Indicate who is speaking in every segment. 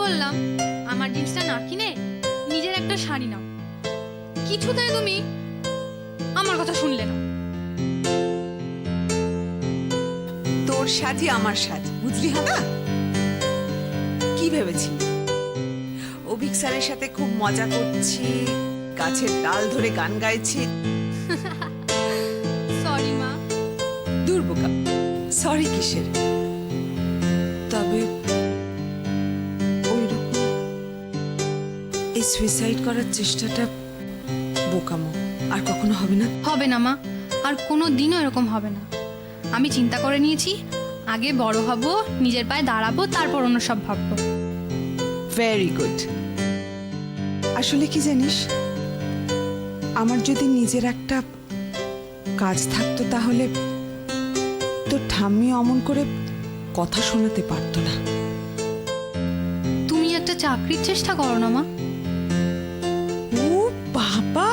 Speaker 1: বললাম আমার জিন্সটা না কিনে নিজের একটা শাড়ি নাও, কিছুতেই তুমি আমার কথা শুনলে না।
Speaker 2: তোর সাজি আমার সাজ, বুঝলি না? কি ভেবেছি অভিক স্যারের সাথে খুব মজা করছি, গাছের ডাল ধরে গান গাইছি।
Speaker 1: সরি মা।
Speaker 2: দূর বোকা, সরি কিসের? তবে ওইরকম এই সুইসাইড করার চেষ্টাটা বোকামো, আর কখনো হবে না।
Speaker 1: হবে না মা, আর কোনো দিনও এরকম হবে না। আমি চিন্তা করে নিয়েছি, আগে বড় হব, নিজের পায়ে দাঁড়াবো, তারপর অন্য সব ভাববো।
Speaker 2: Very good. আসলে কি জানিস, আমার যদি নিজের একটা কাজ থাকতো তাহলে তোর ঠাম্মি অমন করে কথা শোনাতে পারতো না।
Speaker 1: তুমি একটা চাকরির চেষ্টা করো না মা।
Speaker 2: ও বাবা,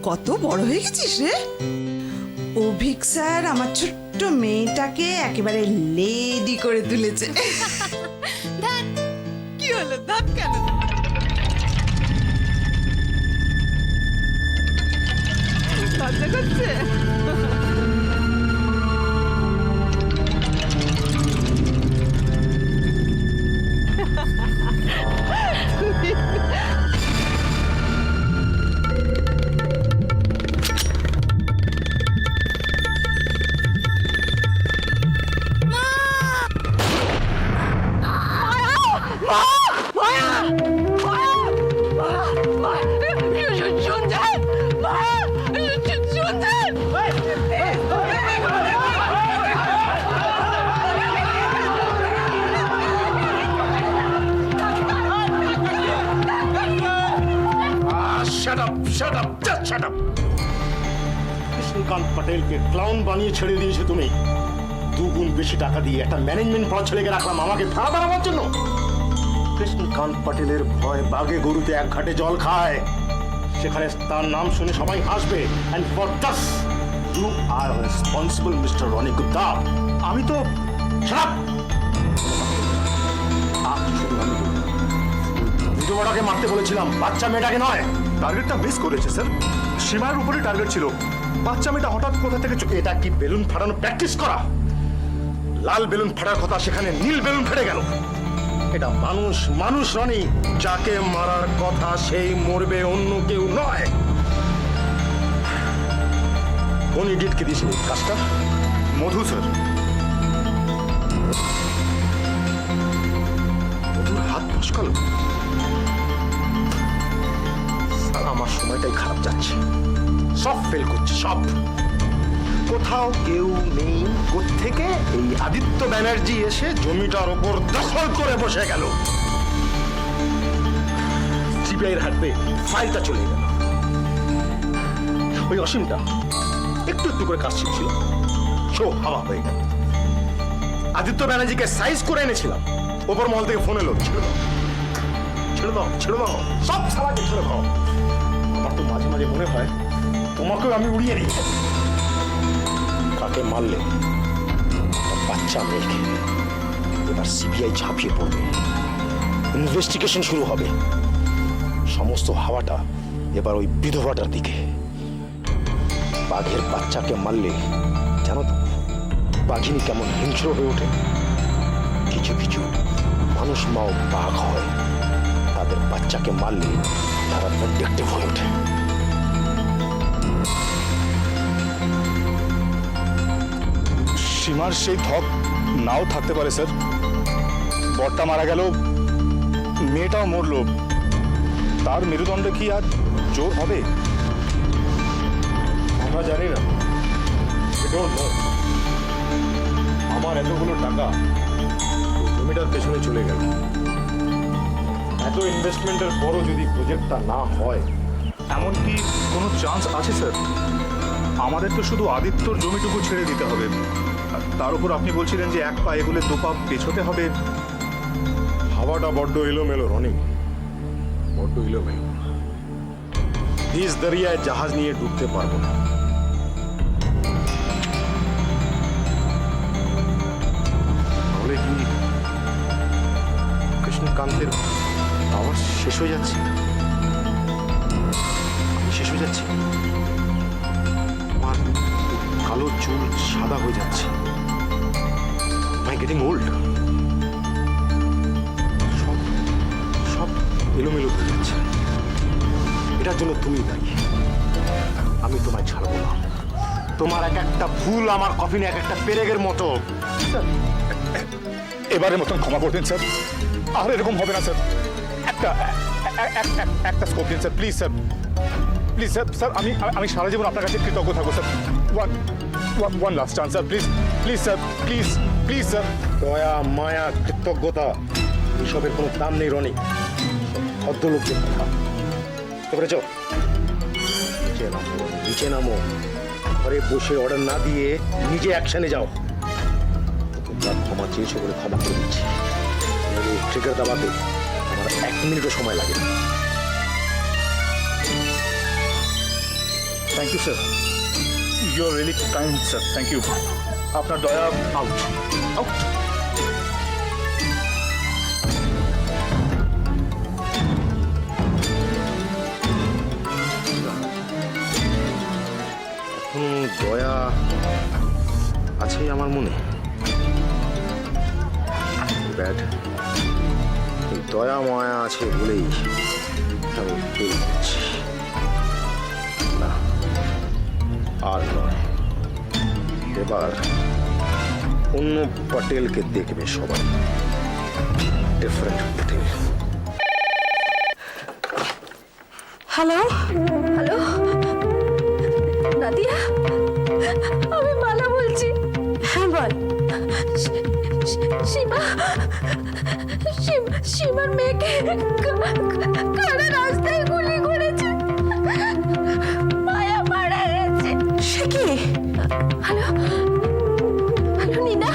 Speaker 2: কত বড় হয়ে গেছিস রে! অভিক স্যার আমার ছোট্ট মেয়েটাকে একেবারে লেডি করে তুলেছে।
Speaker 1: ধ্যাৎ,
Speaker 2: কি হলো? দাঁত কেন? লজ্জা করছে?
Speaker 3: কৃষ্ণকান্ত পটেলকে ক্লাউন বানিয়ে ছেড়ে দিয়েছে তুমি। দুগুণ বেশি টাকা দিয়ে একটা ম্যানেজমেন্ট পড়া ছেলেকে রাখলাম আমাকে ভাড়া বাড়াবার জন্য। কৃষ্ণকান্ত পটেলের ভয় বাঘে গরুতে এক ঘাটে জল খায়, সেখানে তার নাম শুনে সবাই হাসবে। And for this you are responsible mister Roni Gupta. আমি তো বিধবাটাকে মারতে বলেছিলাম, বাচ্চা মেয়েটাকে নয়।
Speaker 4: টার্গেটটা মিস করেছে স্যার, সীমার উপরে টার্গেট ছিল। বাচ্চা মেয়েটা হঠাৎ কোথা থেকে
Speaker 3: এটা কি বেলুন ফাটানো প্র্যাকটিস করা? লাল বেলুন ফাটার কথা সেখানে নীল বেলুন ফেটে গেল। এটা মানুষ, মানুষ রনি, যাকে মারার কথা সেই মরবে, অন্য কেউ নয়। কোন ইডিয়েটকে দিয়েছিলি কাজটা?
Speaker 4: মধু স্যার।
Speaker 3: মধুর হাত ফসকালো। আমার সময়টাই খারাপ যাচ্ছে, সব ফেল করছে, সব। কোথাও কেউ নেই, কোত্থেকে এই আদিত্য ব্যানার্জি এসে জমিটার ওপর দখল করে বসে গেল। সিবিআইয়ের হাতে ফাইলটা চলে গেল। ওই অসীমটা একটু একটু করে কাজ শিখছিল, শো হাওয়া হয়ে গেল। আদিত্য ব্যানার্জিকে সাইজ করে এনেছিলাম, ওপর মহল থেকে ফোন এলো, ছেড়ে দাও, ছেড়ে দাও, ছেড়ে দাও, সব সালাকে ছেড়ে দাও। আমার তো মাঝে মাঝে মনে হয় তোমাকেও আমি উড়িয়ে দিই। কাকে মারলে? বাচ্চা মেয়েকে। এবার সিবিআই ঝাঁপিয়ে পড়বে, ইনভেস্টিগেশন শুরু হবে। সমস্ত হাওয়াটা এবার ওই বিধবাটার দিকে। বাঘের বাচ্চাকে মারলে জানো তো বাঘিনী কেমন হিংস্র হয়ে ওঠে? কিছু কিছু মানুষ মাও বাঘ হয়, তাদের বাচ্চাকে মারলে তারা ভেন্ডিকটিভ হয়ে ওঠে।
Speaker 4: সীমার সেই ধক নাও থাকতে পারে স্যার। বরটা মারা গেল, মেয়েটাও মরল, তার মেরুদণ্ডে কি আর জোর হবে?
Speaker 3: আমরা জানি না, আমার এতগুলো টাকা জমিটার পেছনে চলে গেল। এত ইনভেস্টমেন্টের পরও যদি প্রজেক্টটা না হয়,
Speaker 4: এমনকি কোনো চান্স আছে স্যার? আমাদের তো শুধু আদিত্যর জমিটুকু ছেড়ে দিতে হবে, আর তার উপর আপনি বলছিলেন যে এক পা এগুলে দু পা পেছোতে হবে।
Speaker 3: হাওয়াটা বড্ড এলোমেলো রনি, বড্ড এলোমেলো। নিজ দরিয়ায় জাহাজ নিয়ে ডুবতে পারবো না। তাহলে কি কৃষ্ণ কৃষ্ণকান্তের পাওয়ার শেষ হয়ে যাচ্ছে, আমি শেষ হয়ে যাচ্ছি। আমার কালো চুল সাদা হয়ে যাচ্ছে। I getting old. সব সব এলোমেলো হয়ে যাচ্ছে। এটার জন্য তুমি দায়ী, আমি তোমায় ছাড়বো না। তোমার এক একটা ভুল আমার কফিনে এক একটা পেরেকের মতো।
Speaker 4: এবারের মতন ক্ষমা করে দিন স্যার, আর এরকম হবে না স্যার। একটা স্কোপ দিন sir, please sir, please sir. Sir আমি সারা জীবন আপনার কাছে কৃতজ্ঞ থাকবো sir. One last chance sir, please please sir, please please sir.
Speaker 3: দয়া, মায়া, কৃতজ্ঞতা এসবের কোনো দাম নেই রনি। ভদ্রলোকদের কথা। বুঝতে নিচে নামো, নিচে নামো। ঘরে বসে অর্ডার না দিয়ে নিজে অ্যাকশনে যাও। তোমরা ক্ষমা চেয়েছো বলে ক্ষমা করে দিচ্ছি। ট্রিগার দাবাতে আমার 1 মিনিটও সময় লাগে না।
Speaker 4: Thank you sir, you are really kind sir, thank you. আপনার দয়া আউট আউট।
Speaker 3: দয়া আছে আমার মনে। ব্যাড, এই দয়া মায়া আছে বলেই আমি ফিল করছি। না, আর নয়। এবার অন্য পটেলকে দেখবে সবাই, different Patel.
Speaker 5: Hello hello, Nadia, আমি মালা বলছি। হ্যাঁ বল। সীমার মেয়েকে কারা রাস্তায় গুলি করেছে, মায়া মারা গেছে। সে কি? Hello hello Neena.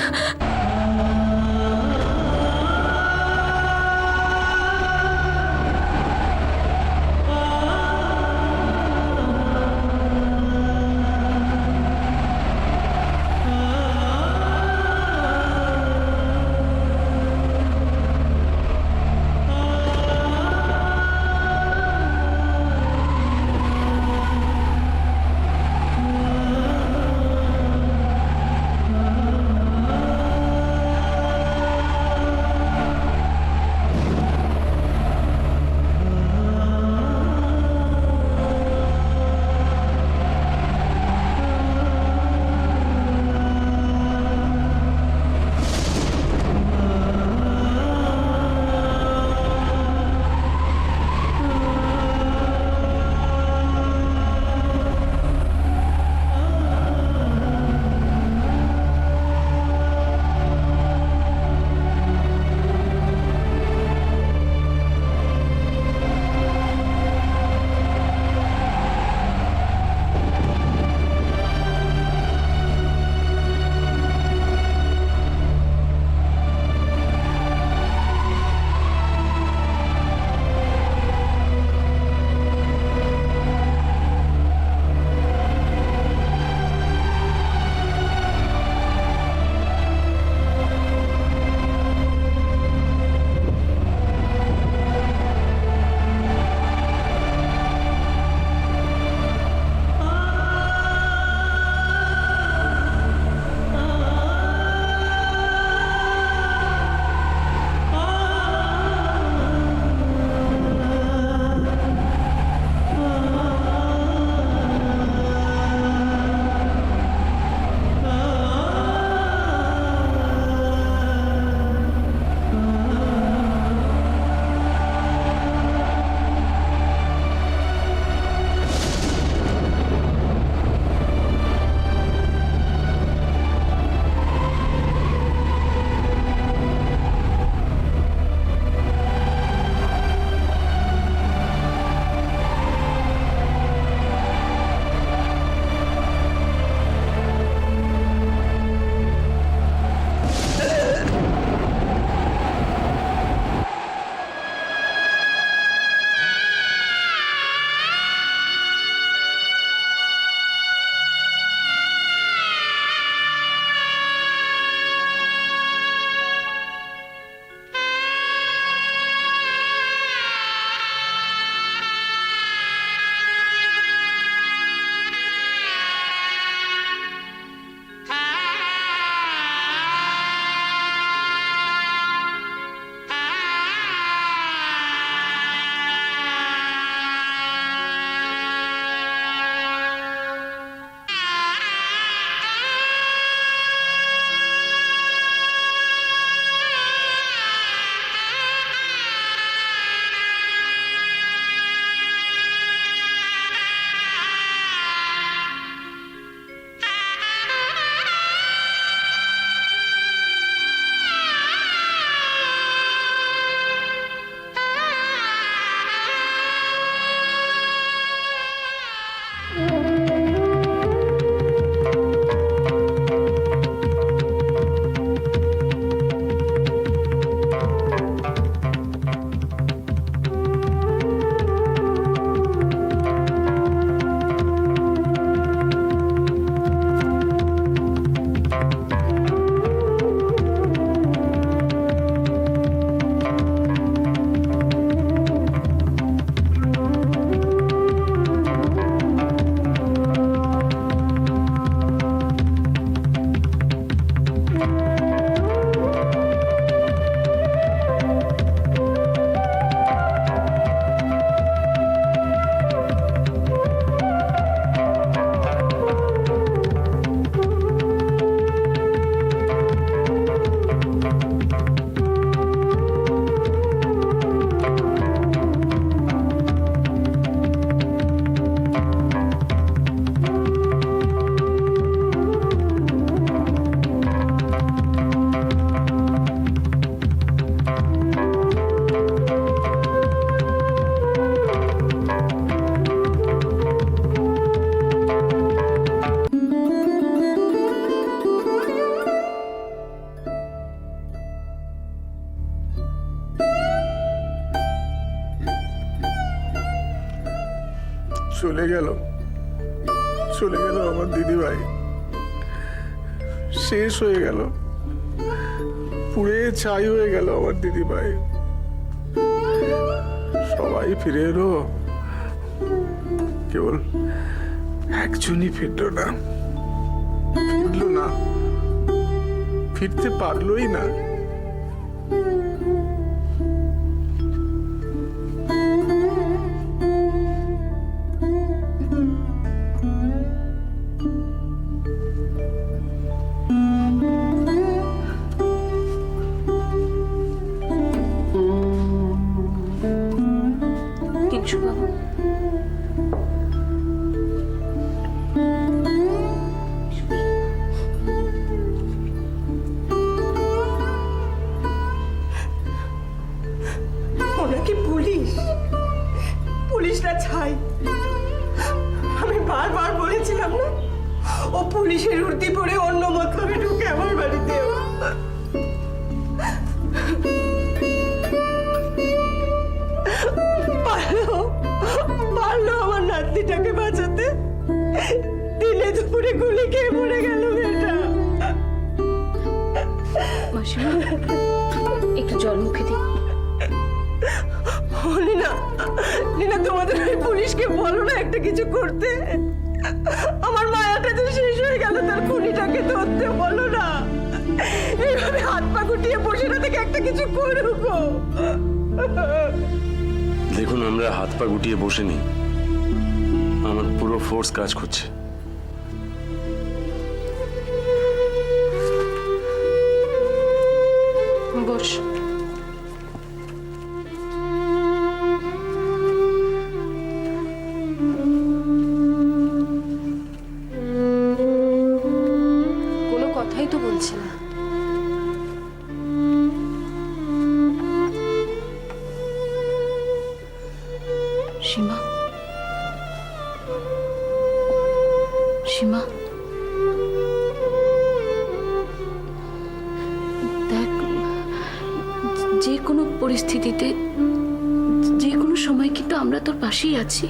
Speaker 6: চলে গেল আমার দিদিভাই, শেষ হয়ে গেল, পুড়ে ছাই হয়ে গেল আমার দিদিভাই। সবাই ফিরে এলো, কেবল একজনই ফিরলো না, ফিরতে পারলোই না।
Speaker 5: কিচ্ছু বাবু,
Speaker 7: ওরা কি পুলিশ? পুলিশরা ছাই। আমি বারবার বলেছিলাম না, ও পুলিশের উর্দি পরে অন্য মতলবে ঢুকে আমার বাড়িতে। পারলো আমার নাতনিটাকে বাঁচাতে, দিনে দুপুরে গুলি খেয়ে মরে গেল মেয়েটা।
Speaker 5: মাসিমা একটু জল মুখে দিই।
Speaker 7: নীনা, তোমাদের ওই পুলিশকে বলো না একটা কিছু করতে। আমার মায়াটা যে শেষ হয়ে গেল, তার খুনিটাকে ধরতে বলো না। এইভাবে হাত পা গুটিয়ে বসে না থেকে একটা কিছু করুক।
Speaker 8: দেখুন, আমরা হাত পা গুটিয়ে বসে নেই, আমার পুরো ফোর্স কাজ করছে।
Speaker 5: বস। কোনো কথাই তো বলছে না। সীমা, সীমা, দেখ, যে কোনো পরিস্থিতিতে, যে কোনো সময় কিন্তু আমরা তোর পাশেই আছি।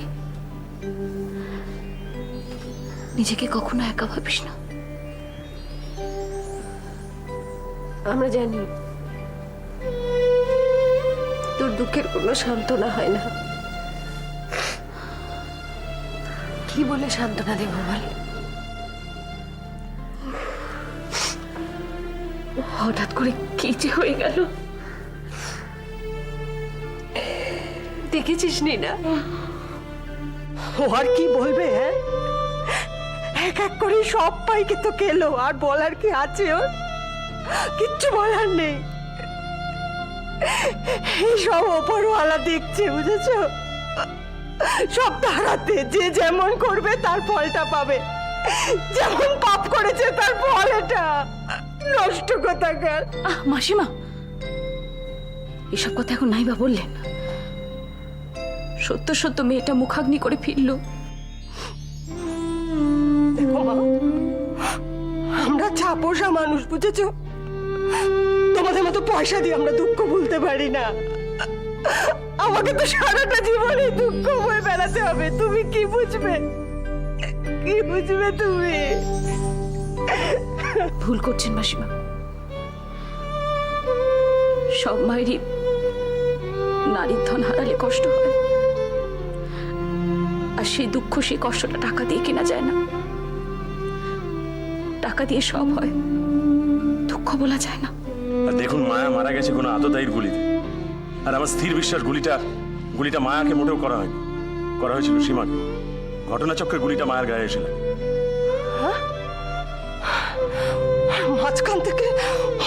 Speaker 5: নিজেকে কখনো একা ভাবিস না।
Speaker 7: আমরা জানি তোর দুঃখের কোনো সান্ত্বনা হয় না। কি বলে সান্ত্বনা দেব বল? হঠাৎ করে কি যে হয়ে গেল দেখেছিস না? ও আর কি বলবে? হ্যাঁ, এক এক করে সব পাইকে তো খেলো, আর বলার কি আছে ওর? কিচ্ছু বলার নেই। এই সব ওপরওয়ালা দেখছে, বুঝেছো? সব তারাতে যে যেমন করবে তার ফলটা পাবে। যেমন পাপ করেছে তার ফল এটা। নষ্ট কোথাকার।
Speaker 5: মাসিমা, এসব কথা এখন নাই বা বললেন? সত্য সত্য মেয়েটা মুখাগ্নি করে ফিরল।
Speaker 7: দেখো মা, আমরা ছাপোষা মানুষ, বুঝেছো? তোমাদের মতো পয়সা দিয়ে আমরা দুঃখ ভুলতে পারি না। আমাকে তো সারাটা জীবনে দুঃখ বয়ে বেড়াতে হবে। তুমি কি বুঝবে? কি বুঝবে তুমি?
Speaker 5: ভুল করছেন মাসিমা। সব মায়েরই নারীর ধন হারালে কষ্ট হয়, আর সেই দুঃখ, সেই কষ্টটা টাকা দিয়ে কেনা যায় না। টাকা দিয়ে সব হয়, দুঃখ বলা যায় না।
Speaker 8: আর দেখুন, মায়া মারা গেছে কোনো আততায়ীর গুলিতে, আর আমার স্থির বিশ্বাস গুলিটা মায়াকে মোটেও করা হয়নি, করা হয়েছিল সীমাকে। ঘটনাচক্রের গুলিটা মায়ের গায়ে এসে লাগে।
Speaker 7: মাঝখান থেকে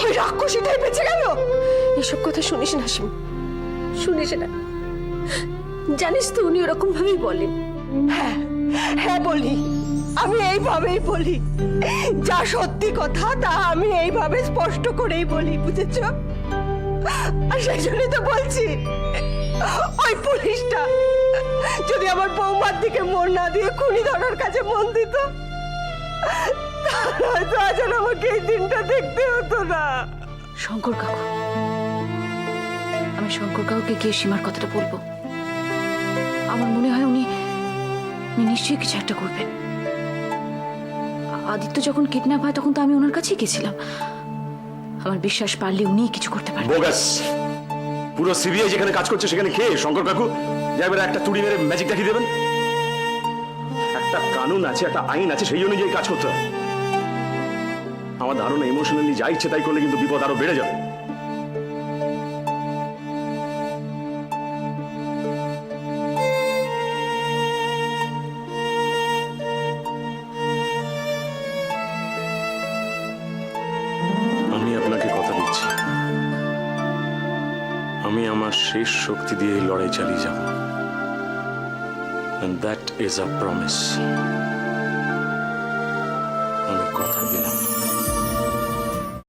Speaker 7: ওই রাক্ষসীটাই বেঁচে গেল। এসব কথা শুনিস না শিম, শুনিস না। জানিস তো উনি ওরকম ভাবেই বলেন। হ্যাঁ হ্যাঁ বলি, আমি এইভাবেই বলি। যা সত্যি কথা তা আমি এইভাবে স্পষ্ট করেই বলি, বুঝেছো? আর সেই জন্যই তো বলছি, ওই পুলিশটা যদি আমার বৌমার দিকে মন না দিয়ে খুনি ধরার কাছে মন দিত, তাহলে হয়তো আজ আর আমাকে এই দিনটা দেখতে হতো না।
Speaker 5: শঙ্কর কাকু, আমি শঙ্কর কাকুকে গিয়ে সীমার কথাটা বলবো। আমার মনে হয় উনি নিশ্চয়ই কিছু একটা করবেন। আদিত্য যখন কিডন্যাপ হয় তখন তো আমি ওনার কাছেই গেছিলাম। আমার বিশ্বাস পারলে উনিই কিছু করতে পারবেন।
Speaker 8: বোগাস! পুরো সিবিআই যেখানে কাজ করছে সেখানে কে শঙ্কর কাকু যে এবারে একটা তুড়ি মেরে ম্যাজিক দেখিয়ে দেবেন? একটা কানুন আছে, একটা আইন আছে, সেই অনুযায়ী কাজ করতে হবে। আমার ধারণা ইমোশনালি যা ইচ্ছে তাই করলে কিন্তু বিপদ আরো বেড়ে যাবে। আমি আপনাকে কথা দিচ্ছি, আমি আমার শেষ শক্তি দিয়ে এই লড়াই চালিয়ে যাব। And that is a promise. আমি কথা দিলাম।